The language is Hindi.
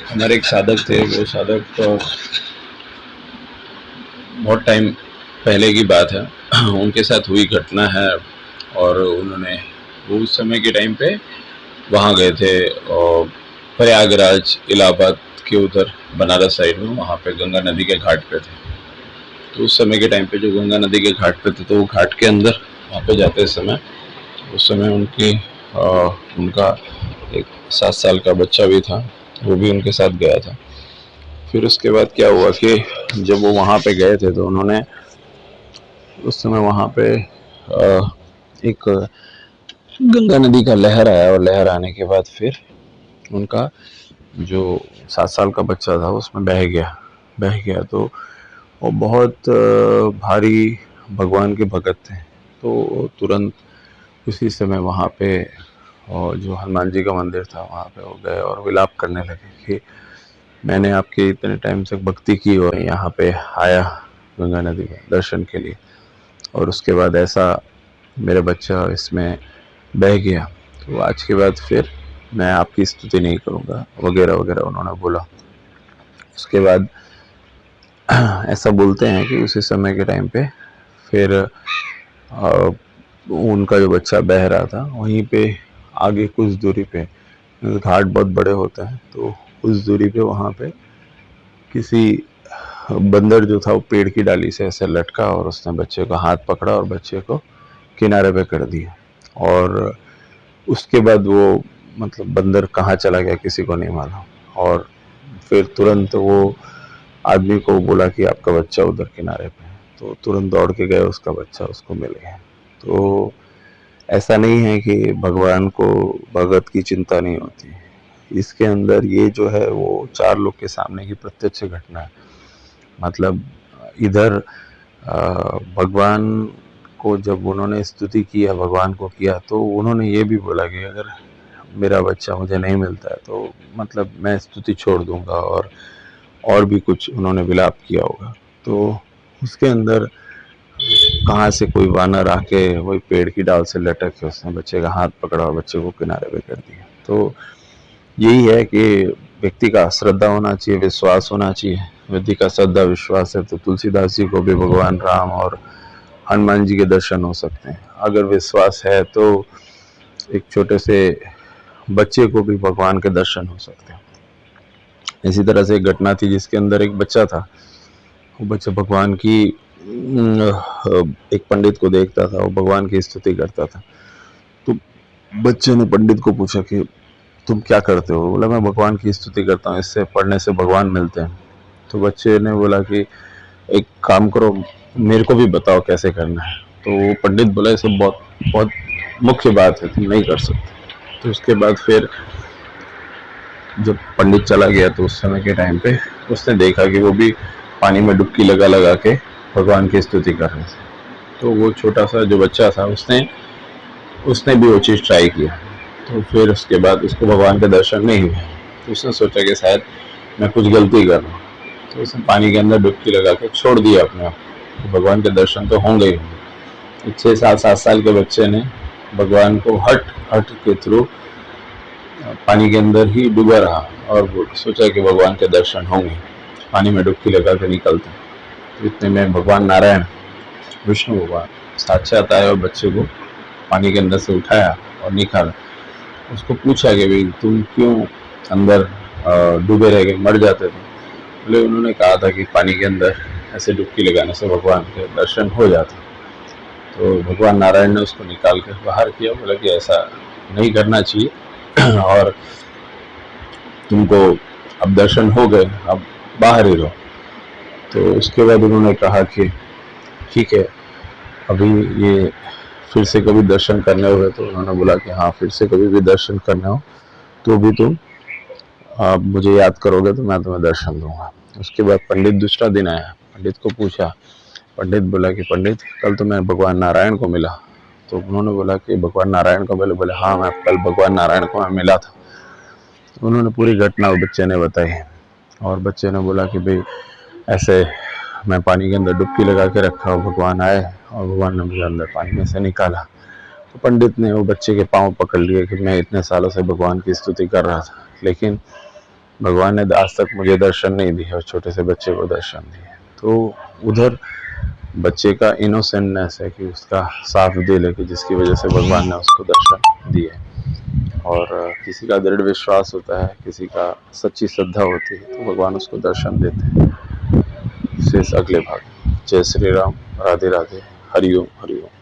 हमारे एक साधक थे, वो साधक बहुत टाइम पहले की बात है, उनके साथ हुई घटना है। और उन्होंने वो उस समय के टाइम पे वहाँ गए थे, और प्रयागराज इलाहाबाद के उधर बनारस साइड में, वहाँ पे गंगा नदी के घाट पे थे। तो उस समय के टाइम पे जो गंगा नदी के घाट पे थे, तो वो घाट के अंदर वहाँ पे जाते समय उस समय उनका एक 7 साल का बच्चा भी था, वो भी उनके साथ गया था। फिर उसके बाद क्या हुआ कि जब वो वहाँ पे गए थे, तो उन्होंने उस समय वहाँ पे एक गंगा नदी का लहर आया, और लहर आने के बाद फिर उनका जो 7 साल का बच्चा था उसमें बह गया। तो वो बहुत भारी भगवान के भगत थे, तो तुरंत उसी समय वहाँ पे और जो हनुमान जी का मंदिर था वहाँ पे वो गए और विलाप करने लगे कि मैंने आपकी इतने टाइम से भक्ति की और यहाँ पे आया गंगा नदी में दर्शन के लिए, और उसके बाद ऐसा मेरा बच्चा इसमें बह गया, तो आज के बाद फिर मैं आपकी स्तुति नहीं करूँगा, वगैरह वगैरह उन्होंने बोला। उसके बाद ऐसा बोलते हैं कि उसी समय के टाइम पे फिर उनका जो बच्चा बह रहा था वहीं पे आगे कुछ दूरी पे, घाट बहुत बड़े होते हैं, तो कुछ दूरी पे वहाँ पे किसी बंदर जो था वो पेड़ की डाली से ऐसे लटका, और उसने बच्चे का हाथ पकड़ा और बच्चे को किनारे पे कर दिया। और उसके बाद वो मतलब बंदर कहाँ चला गया किसी को नहीं मालूम, और फिर तुरंत वो आदमी को बोला कि आपका बच्चा उधर किनारे पे है, तो तुरंत दौड़ के गए, उसका बच्चा उसको मिल गया। तो ऐसा नहीं है कि भगवान को भगत की चिंता नहीं होती, इसके अंदर ये जो है वो 4 लोग के सामने की प्रत्यक्ष घटना है। मतलब इधर भगवान को जब उन्होंने स्तुति किया, भगवान को किया, तो उन्होंने ये भी बोला कि अगर मेरा बच्चा मुझे नहीं मिलता है तो मतलब मैं स्तुति छोड़ दूंगा, और भी कुछ उन्होंने विलाप किया होगा। तो उसके अंदर कहाँ से कोई वानर आके वही पेड़ की डाल से लटक के उसने बच्चे का हाथ पकड़ा और बच्चे को किनारे पे कर दिया। तो यही है कि व्यक्ति का श्रद्धा होना चाहिए, विश्वास होना चाहिए। व्यक्ति का श्रद्धा विश्वास है तो तुलसीदास जी को भी भगवान राम और हनुमान जी के दर्शन हो सकते हैं। अगर विश्वास है तो एक छोटे से बच्चे को भी भगवान के दर्शन हो सकते हैं। इसी तरह से एक घटना थी जिसके अंदर एक बच्चा था, वो बच्चा भगवान की एक पंडित को देखता था, वो भगवान की स्तुति करता था। तो बच्चे ने पंडित को पूछा कि तुम क्या करते हो? बोला मैं भगवान की स्तुति करता हूँ, इससे पढ़ने से भगवान मिलते हैं। तो बच्चे ने बोला कि एक काम करो, मेरे को भी बताओ कैसे करना है। तो वो पंडित बोला ये बहुत बहुत मुख्य बात है, तुम नहीं कर सकते। तो उसके बाद फिर जब पंडित चला गया तो उस समय के टाइम पे उसने देखा कि वो भी पानी में डुबकी लगा लगा के भगवान की स्तुति कर रहे थे। तो वो छोटा सा जो बच्चा था उसने उसने भी वो चीज़ ट्राई किया। तो फिर उसके बाद उसको भगवान के दर्शन नहीं हुए, तो उसने सोचा कि शायद मैं कुछ गलती कर रहा हूँ, तो उसने पानी के अंदर डुबकी लगा के छोड़ दिया अपने आप, तो भगवान के दर्शन तो होंगे ही होंगे। 6 साल 7 साल के बच्चे ने भगवान को हट हट के थ्रू पानी के अंदर ही डूबा रहा, और सोचा कि भगवान के दर्शन होंगे, पानी में डुबकी लगा के निकलते। तो इतने में भगवान नारायण विष्णु भगवान साक्षात आए और बच्चे को पानी के अंदर से उठाया और निकाला। उसको पूछा कि भाई तुम क्यों अंदर डूबे रह गए, मर जाते थे? बोले उन्होंने कहा था कि पानी के अंदर ऐसे डुबकी लगाने से भगवान के दर्शन हो जाते। तो भगवान नारायण ने उसको निकाल कर बाहर किया, बोला कि ऐसा नहीं करना चाहिए, और तुमको अब दर्शन हो गए, अब बाहर ही रहो। तो उसके बाद उन्होंने कहा कि ठीक है, अभी ये फिर से कभी दर्शन करने हुए, तो उन्होंने बोला कि हाँ फिर से कभी भी दर्शन करने हो तो भी तुम आप मुझे याद करोगे तो मैं तुम्हें दर्शन दूंगा। उसके बाद पंडित दूसरा दिन आया, पंडित को पूछा, पंडित बोला कि पंडित कल तो मैं भगवान नारायण को मिला। तो उन्होंने बोला कि भगवान नारायण को मिले? बोले हाँ मैं कल भगवान नारायण को मैं मिला था। तो उन्होंने पूरी घटना बच्चे ने बताई, और बच्चे ने बोला कि भाई ऐसे मैं पानी के अंदर डुबकी लगा के रखा और भगवान आए और भगवान ने मुझे अंदर पानी में से निकाला। तो पंडित ने वो बच्चे के पाँव पकड़ लिए कि मैं इतने सालों से भगवान की स्तुति कर रहा था, लेकिन भगवान ने आज तक मुझे दर्शन नहीं दिए और छोटे से बच्चे को दर्शन दिए। तो उधर बच्चे का इनोसेंटनेस है कि उसका साफ दिल है कि जिसकी वजह से भगवान ने उसको दर्शन दिए। और किसी का दृढ़ विश्वास होता है, किसी का सच्ची श्रद्धा होती है, तो भगवान उसको दर्शन देते हैं। शेष अगले भाग। जय श्री राम। राधे राधे। हरिओम हरिओम।